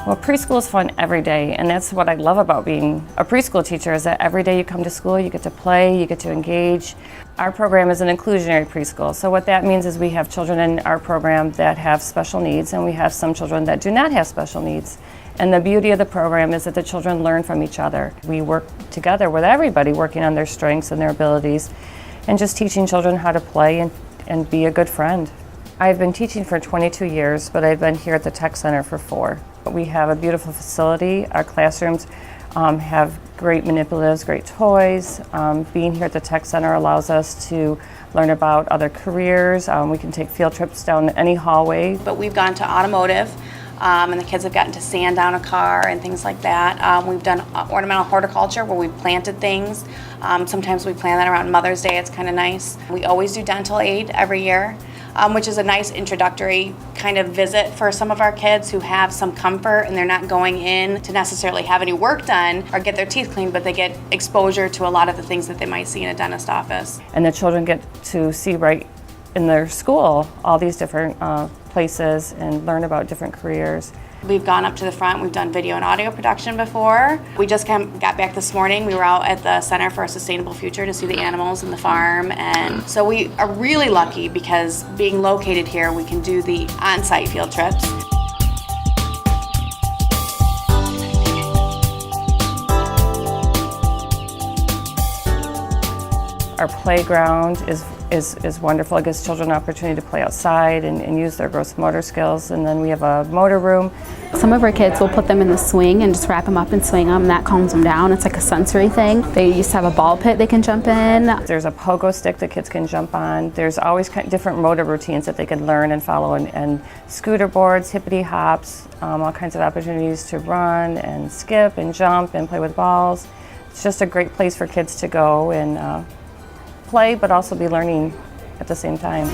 Well, preschool is fun every day, and that's what I love about being a preschool teacher, is that every day you come to school, you get to play, you get to engage. Our program is an inclusionary preschool, so what that means is we have children in our program that have special needs, and we have some children that do not have special needs. And the beauty of the program is that the children learn from each other. We work together with everybody, working on their strengths and their abilities, and just teaching children how to play and be a good friend. I've been teaching for 22 years, but I've been here at the Tech Center for 4. We have a beautiful facility. Our classrooms have great manipulatives, great toys. Being here at the Tech Center allows us to learn about other careers. We can take field trips down any hallway. But we've gone to automotive, and the kids have gotten to sand down a car and things like that. We've done ornamental horticulture where we've planted things. Sometimes we plant that around Mother's Day. It's kind of nice. We always do dental aid every year, which is a nice introductory kind of visit for some of our kids who have some comfort and they're not going in to necessarily have any work done or get their teeth cleaned, but they get exposure to a lot of the things that they might see in a dentist office. And the children get to see right in their school all these different places and learn about different careers. We've gone up to the front. We've done video and audio production before. We just got back this morning. We were out at the Center for a Sustainable Future to see the animals and the farm. And so we are really lucky because being located here, we can do the on-site field trips. Our playground is wonderful. It gives children an opportunity to play outside and use their gross motor skills. And then we have a motor room. Some of our kids will put them in the swing and just wrap them up and swing them, and that calms them down. It's like a sensory thing. They used to have a ball pit they can jump in. There's a pogo stick that kids can jump on. There's always different motor routines that they can learn and follow, and scooter boards, hippity hops, all kinds of opportunities to run and skip and jump and play with balls. It's just a great place for kids to go and play, but also be learning at the same time.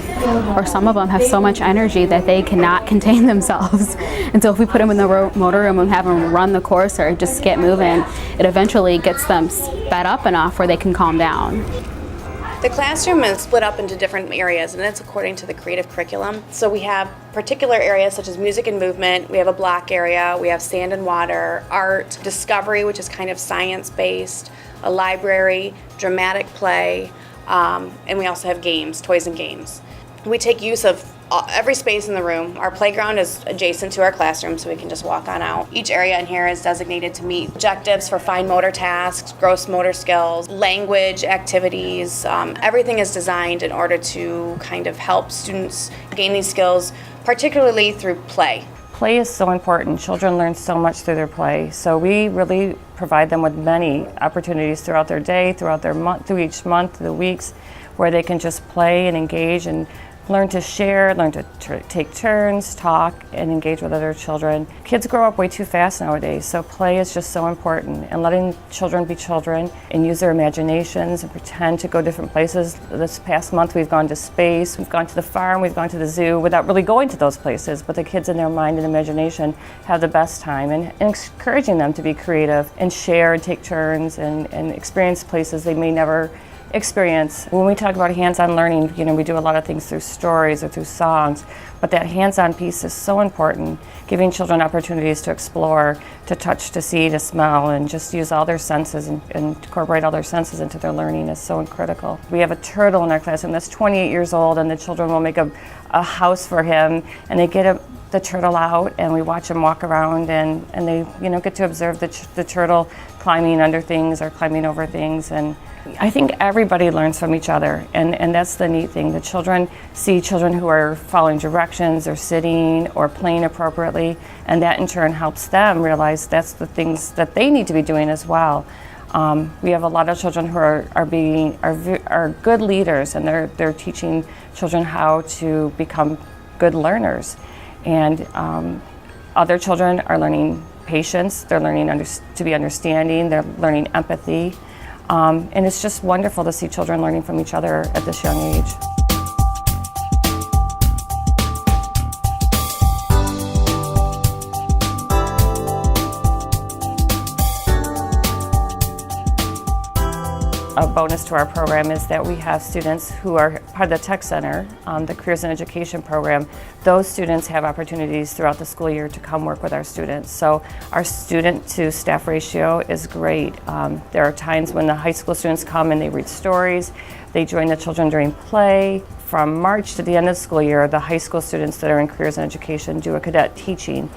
Or some of them have so much energy that they cannot contain themselves. And so if we put them in the motor room and have them run the course or just get moving, it eventually gets them sped up enough where they can calm down. The classroom is split up into different areas, and it's according to the creative curriculum. So we have particular areas such as music and movement, we have a block area, we have sand and water, art, discovery, which is kind of science-based, a library, dramatic play, and we also have games, toys and games. We take use of every space in the room. Our playground is adjacent to our classroom, so we can just walk on out. Each area in here is designated to meet objectives for fine motor tasks, gross motor skills, language activities. Everything is designed in order to kind of help students gain these skills, particularly through play. Play is so important. Children learn so much through their play. So we really provide them with many opportunities throughout their day, throughout their month, through each month, the weeks, where they can just play and engage and learn to share, learn to take turns, talk, and engage with other children. Kids grow up way too fast nowadays, so play is just so important. And letting children be children and use their imaginations and pretend to go different places. This past month we've gone to space, we've gone to the farm, we've gone to the zoo without really going to those places, but the kids in their mind and imagination have the best time, and encouraging them to be creative and share and take turns and experience places they may never experience. When we talk about hands-on learning, we do a lot of things through stories or through songs, but that hands-on piece is so important, giving children opportunities to explore, to touch, to see, to smell, and just use all their senses and incorporate all their senses into their learning is so critical. We have a turtle in our classroom that's 28 years old, and the children will make a house for him, and they get the turtle out, and we watch him walk around, and they get to observe the turtle climbing under things or climbing over things. And I think everybody learns from each other, and that's the neat thing. The children see children who are following directions or sitting or playing appropriately, and that in turn helps them realize that's the things that they need to be doing as well. We have a lot of children who are good leaders, and they're teaching children how to become good learners. And other children are learning patience, they're learning to be understanding, they're learning empathy. And it's just wonderful to see children learning from each other at this young age. a bonus to our program is that we have students who are part of the Tech Center, the Careers in Education program. Those students have opportunities throughout the school year to come work with our students. So our student to staff ratio is great. There are times when the high school students come and they read stories, they join the children during play. From March to the end of the school year, the high school students that are in Careers in Education do a cadet teaching.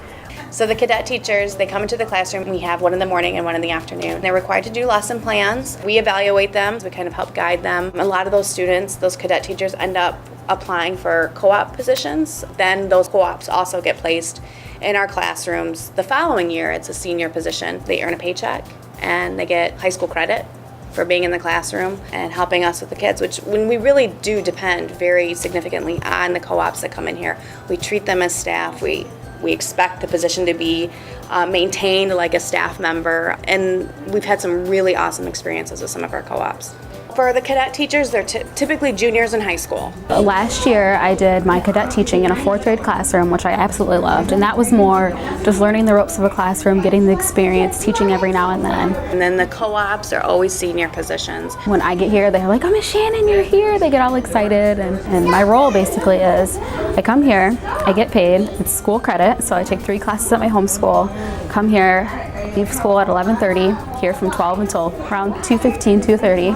So the cadet teachers, they come into the classroom. We have one in the morning and one in the afternoon. They're required to do lesson plans. We evaluate them. We kind of help guide them. A lot of those students, those cadet teachers, end up applying for co-op positions. Then those co-ops also get placed in our classrooms. The following year, it's a senior position. They earn a paycheck and they get high school credit for being in the classroom and helping us with the kids, which when we really do depend very significantly on the co-ops that come in here. We treat them as staff. We expect the position to be maintained like a staff member, and we've had some really awesome experiences with some of our co-ops. For the cadet teachers, they're typically juniors in high school. Last year I did my cadet teaching in a 4th grade classroom, which I absolutely loved, and that was more just learning the ropes of a classroom, getting the experience, teaching every now and then. And then the co-ops are always senior positions. When I get here, they're like, "Oh, Miss Shannon, you're here." They get all excited, and my role basically is I come here, I get paid, it's school credit, so I take 3 classes at my home school, come here, leave school at 11:30, here from 12 until around 2:15, 2:30.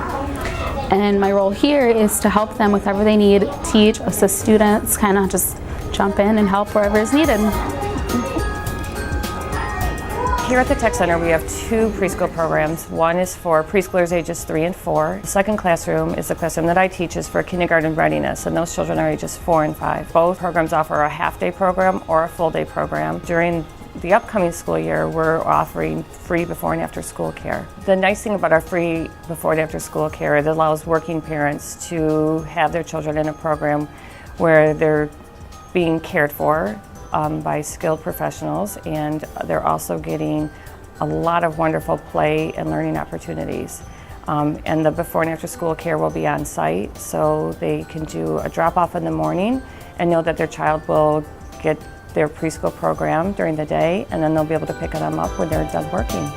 And my role here is to help them with whatever they need, teach, assist students, kind of just jump in and help wherever is needed. Here at the Tech Center, we have 2 preschool programs. One is for preschoolers ages 3 and 4. The second classroom is the classroom that I teach is for kindergarten readiness, and those children are ages 4 and 5. Both programs offer a half-day program or a full-day program. During the upcoming school year, we're offering free before and after school care. The nice thing about our free before and after school care, it allows working parents to have their children in a program where they're being cared for by skilled professionals, and they're also getting a lot of wonderful play and learning opportunities. And the before and after school care will be on site, so they can do a drop-off in the morning and know that their child will get their preschool program during the day, and then they'll be able to pick them up when they're done working.